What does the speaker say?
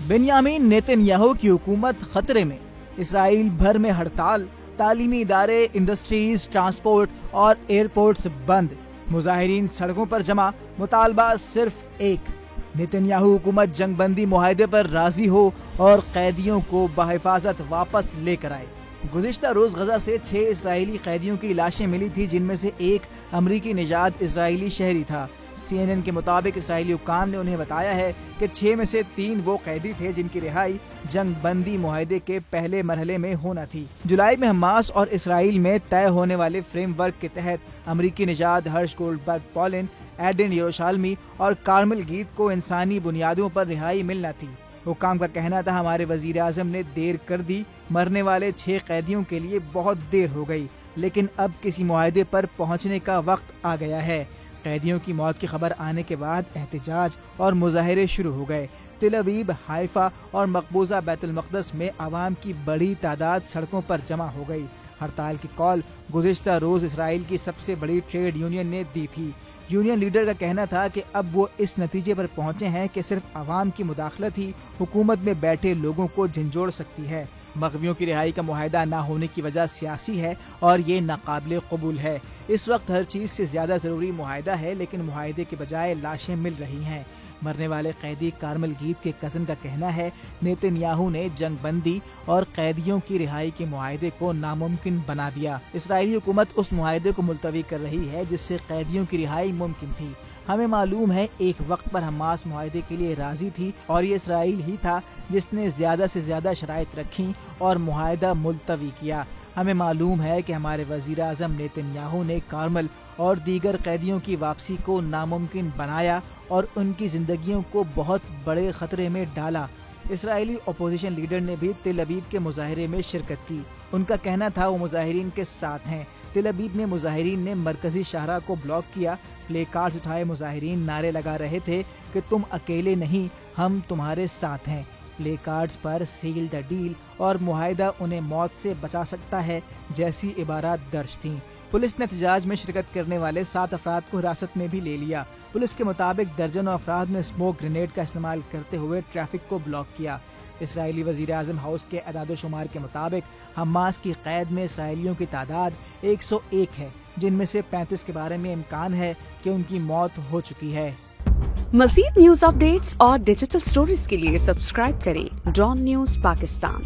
بنیامین نیتنیاہو کی حکومت خطرے میں، اسرائیل بھر میں ہڑتال، تعلیمی ادارے، انڈسٹریز، ٹرانسپورٹ اور ایئرپورٹس بند، مظاہرین سڑکوں پر جمع، مطالبہ صرف ایک: نیتنیاہو حکومت جنگ بندی معاہدے پر راضی ہو اور قیدیوں کو بحفاظت واپس لے کر آئے۔ گزشتہ روز غزہ سے 6 اسرائیلی قیدیوں کی لاشیں ملی تھی، جن میں سے ایک امریکی نژاد اسرائیلی شہری تھا۔ CNN کے مطابق اسرائیلی حکام نے انہیں بتایا ہے کہ 6 میں سے 3 وہ قیدی تھے جن کی رہائی جنگ بندی معاہدے کے پہلے مرحلے میں ہونا تھی۔ جولائی میں حماس اور اسرائیل میں طے ہونے والے فریم ورک کے تحت امریکی نژاد ہرش گولڈبرگ پولن، ایڈن یروشالمی اور کارمل گیت کو انسانی بنیادوں پر رہائی ملنا تھی۔ حکام کا کہنا تھا، ہمارے وزیر اعظم نے دیر کر دی، مرنے والے 6 قیدیوں کے لیے بہت دیر ہو گئی، لیکن اب کسی معاہدے پر پہنچنے کا وقت آ گیا ہے۔ قیدیوں کی موت کی خبر آنے کے بعد احتجاج اور مظاہرے شروع ہو گئے۔ تل ابیب، حائفہ اور مقبوضہ بیت المقدس میں عوام کی بڑی تعداد سڑکوں پر جمع ہو گئی۔ ہڑتال کی کال گزشتہ روز اسرائیل کی سب سے بڑی ٹریڈ یونین نے دی تھی۔ یونین لیڈر کا کہنا تھا کہ اب وہ اس نتیجے پر پہنچے ہیں کہ صرف عوام کی مداخلت ہی حکومت میں بیٹھے لوگوں کو جھنجھوڑ سکتی ہے۔ مغویوں کی رہائی کا معاہدہ نہ ہونے کی وجہ سیاسی ہے اور یہ ناقابل قبول ہے۔ اس وقت ہر چیز سے زیادہ ضروری معاہدہ ہے، لیکن معاہدے کے بجائے لاشیں مل رہی ہیں۔ مرنے والے قیدی کارمل گیت کے کزن کا کہنا ہے، نیتنیاہو نے جنگ بندی اور قیدیوں کی رہائی کے معاہدے کو ناممکن بنا دیا۔ اسرائیلی حکومت اس معاہدے کو ملتوی کر رہی ہے جس سے قیدیوں کی رہائی ممکن تھی۔ ہمیں معلوم ہے ایک وقت پر حماس معاہدے کے لیے راضی تھی اور یہ اسرائیل ہی تھا جس نے زیادہ سے زیادہ شرائط رکھیں اور معاہدہ ملتوی کیا۔ ہمیں معلوم ہے کہ ہمارے وزیر اعظم نیتنیاہو نے کارمل اور دیگر قیدیوں کی واپسی کو ناممکن بنایا اور ان کی زندگیوں کو بہت بڑے خطرے میں ڈالا۔ اسرائیلی اپوزیشن لیڈر نے بھی تل ابیب کے مظاہرے میں شرکت کی۔ ان کا کہنا تھا وہ مظاہرین کے ساتھ ہیں۔ تل ابیب میں مظاہرین نے مرکزی شاہراہ کو بلاک کیا، پلے کارڈز اٹھائے مظاہرین نعرے لگا رہے تھے کہ تم اکیلے نہیں، ہم تمہارے ساتھ ہیں۔ پلے کارڈز پر سیل دا ڈیل اور معاہدہ انہیں موت سے بچا سکتا ہے جیسی عبارات درج تھیں۔ پولیس نے احتجاج میں شرکت کرنے والے 7 افراد کو حراست میں بھی لے لیا۔ پولیس کے مطابق درجنوں افراد نے اسموک گرینیڈ کا استعمال کرتے ہوئے ٹریفک کو بلاک کیا۔ اسرائیلی وزیر اعظم ہاؤس کے اعداد و شمار کے مطابق حماس کی قید میں اسرائیلیوں کی تعداد 101 ہے، جن میں سے 35 کے بارے میں امکان ہے کہ ان کی موت ہو چکی ہے۔ مزید نیوز اپ ڈیٹس اور ڈیجیٹل سٹوریز کے لیے سبسکرائب کریں ڈان نیوز پاکستان۔